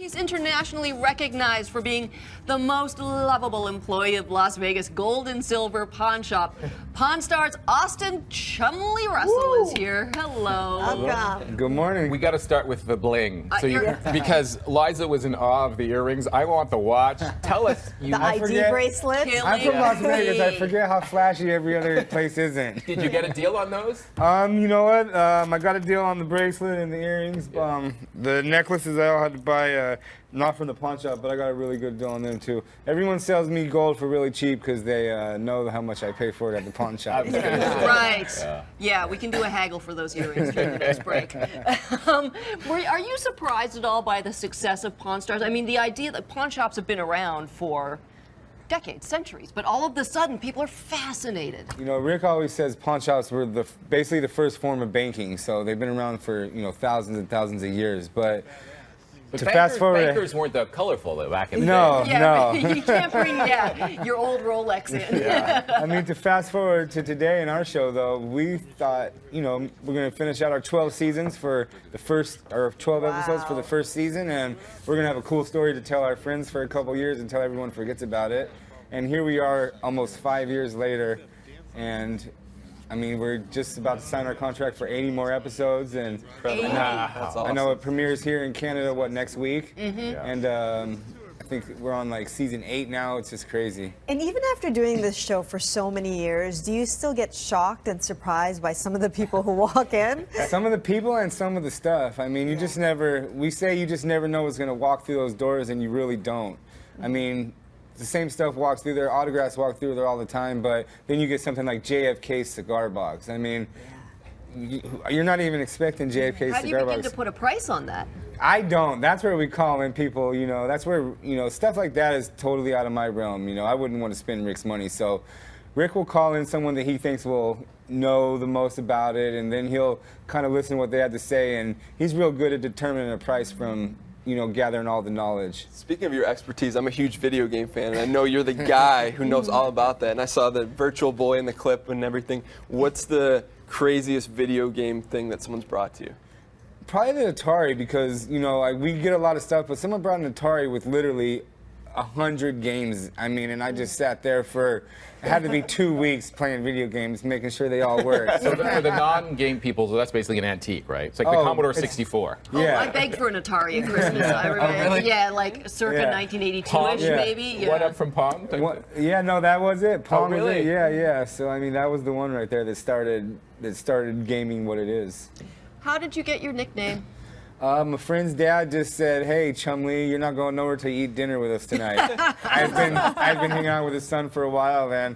He's internationally recognized for being the most lovable employee of Las Vegas Gold and Silver Pawn Shop. Pawn Stars Austin Chumlee Russell is here. Hello. Welcome. Good morning. We got to start with the bling. Because Liza was in awe of the earrings. I want the watch. Tell us. The ID bracelet. I'm from Las Vegas. I forget how flashy every other place isn't. Did you get a deal on those? You know what? I got a deal on the bracelet and the earrings. The necklaces I all had to buy, not from the pawn shop, but I got a really good deal on them too. Everyone sells me gold for really cheap because they know how much I pay for it at the pawn shop. Right. Yeah, we can do a haggle for those earrings during the next break. Are you surprised at all by the success of Pawn Stars? I mean, the idea that pawn shops have been around for decades, centuries, but all of a sudden people are fascinated. You know, Rick always says pawn shops were basically the first form of banking, so they've been around for thousands and thousands of years. But to fast forward, bankers weren't that colorful though back in the no, day. no. You can't bring your old Rolex in. I mean, to fast forward to today in our show, though, we thought, we're going to finish out our 12 seasons for the first, or 12 episodes for the first season, and we're going to have a cool story to tell our friends for a couple years until everyone forgets about it. And here we are, almost 5 years later, and I mean, we're just about to sign our contract for 80 more episodes, and That's awesome. I know it premieres here in Canada, next week, and I think we're on like season 8 now. It's just crazy. And even after doing this show for so many years, do you still get shocked and surprised by some of the people who walk in? Some of the people and some of the stuff. I mean, you just never, we say you just never know what's going to walk through those doors, and you really don't. I mean, the same stuff walks through there, autographs walk through there all the time, but then you get something like JFK's cigar box. I mean, you're not even expecting JFK's cigar box. How do you begin to put a price on that? I don't. That's where we call in people, that's where, stuff like that is totally out of my realm. I wouldn't want to spend Rick's money. So Rick will call in someone that he thinks will know the most about it, and then he'll kind of listen to what they have to say, and he's real good at determining a price from gathering all the knowledge. Speaking of your expertise, I'm a huge video game fan, and I know you're the guy who knows all about that. And I saw the Virtual Boy in the clip and everything. What's the craziest video game thing that someone's brought to you? Probably the Atari, because we get a lot of stuff, but someone brought an Atari with literally 100 games. I mean, and I just sat there for, it had to be 2 weeks playing video games, making sure they all worked. So for the non-game people, so that's basically an antique, right? It's like the Commodore 64. Yeah. I begged for an Atari at Christmas. I remember. Really? Yeah, like circa 1982-ish, maybe. Yeah. What up from Palm? Yeah, no, that was it. Palm really? was it. Yeah. So I mean, that was the one right there that started gaming what it is. How did you get your nickname? My friend's dad just said, "Hey, Chumlee, you're not going nowhere till you eat dinner with us tonight." I've been hanging out with his son for a while, and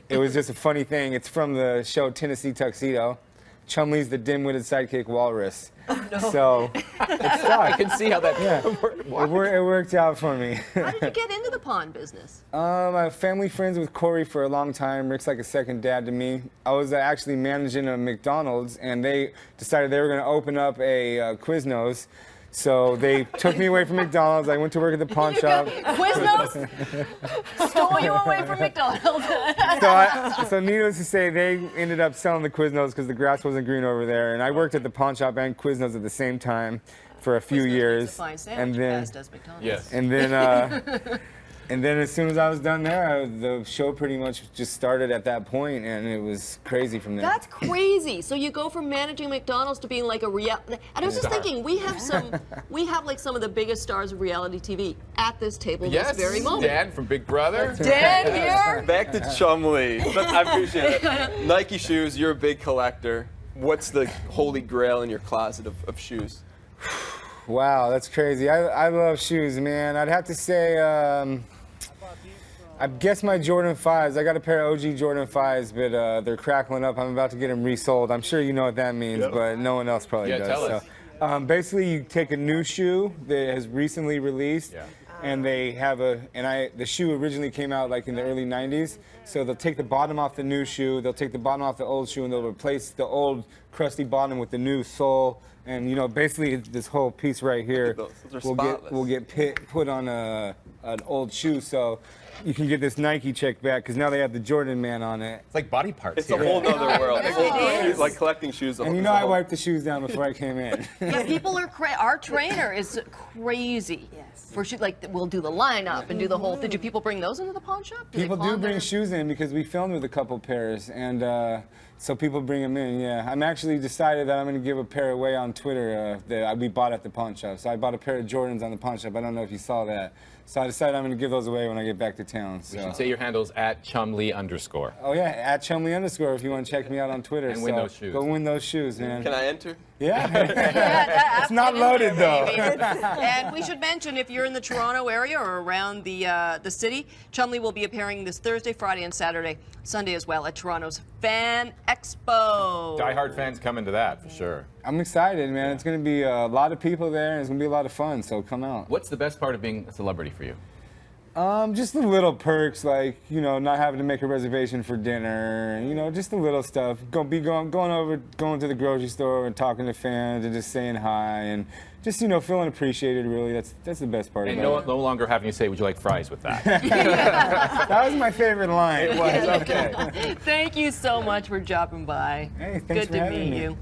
it was just a funny thing. It's from the show Tennessee Tuxedo. Chumlee's the dim-witted sidekick walrus. Oh, no. So I can see how that it worked out for me. How did you get into the pawn business? I'm family friends with Corey for a long time. Rick's like a second dad to me. I was actually managing a McDonald's, and they decided they were going to open up a Quiznos. So they took me away from McDonald's. I went to work at the pawn shop. Quiznos stole you away from McDonald's. So needless to say, they ended up selling the Quiznos because the grass wasn't green over there. And I worked at the pawn shop and Quiznos at the same time for a few years. A fine sandwich, as does McDonald's. Yes. And then as soon as I was done there, the show pretty much just started at that point, and it was crazy from there. That's crazy. So you go from managing McDonald's to being like a reality. And I was just thinking, we have like some of the biggest stars of reality TV at this table this very moment. Dan from Big Brother. Dan here. Back to Chumlee. I appreciate it. Nike shoes, you're a big collector. What's the holy grail in your closet of shoes? Wow, that's crazy. I love shoes, man. I'd have to say, I guess my Jordan 5s. I got a pair of OG Jordan 5s, but they're crackling up. I'm about to get them resold. I'm sure you know what that means, but no one else probably does. Tell us. So, basically, you take a new shoe that has recently released, and they have the shoe originally came out like in the early 90s. So they'll take the bottom off the new shoe, they'll take the bottom off the old shoe, and they'll replace the old crusty bottom with the new sole. And basically this whole piece right here will get put on a an old shoe, so you can get this Nike check back because now they have the Jordan man on it. It's like body parts. It's a whole nother world. It's like collecting shoes. And you know I wiped the shoes down before I came in. Yeah, people are our trainer is crazy. Yes. For shoe, like we'll do the lineup and do the whole thing. Do people bring those into the pawn shop? People do bring their... shoes in because we filmed with a couple pairs, and so people bring them in. Yeah, I'm actually decided that I'm going to give a pair away on Twitter that we bought at the pawn shop. So I bought a pair of Jordans on the pawn shop. I don't know if you saw that. So I decided I'm going to give those away when I get back to town. So. You should say your handles at Chumlee_. Oh yeah, at Chumlee_ if you want to check me out on Twitter. And win those shoes. Go win those shoes, man. Can I enter? Yeah. It's not loaded though. And we should mention, if you're in the Toronto area or around the city, Chumlee will be appearing this Thursday, Friday, and Sunday as well at Toronto's Fan Expo. Die-hard fans come into that for sure. I'm excited, man. It's going to be a lot of people there, and it's going to be a lot of fun. So come out. What's the best part of being a celebrity for you? Just the little perks, like, you know, not having to make a reservation for dinner, you know, just the little stuff. Going to the grocery store and talking to fans and just saying hi and just, you know, feeling appreciated, really. That's the best part And about it. no longer having you say, would you like fries with that? That was my favorite line. It was, okay. Thank you so much for dropping by. Hey, thanks Good for to having meet me. you.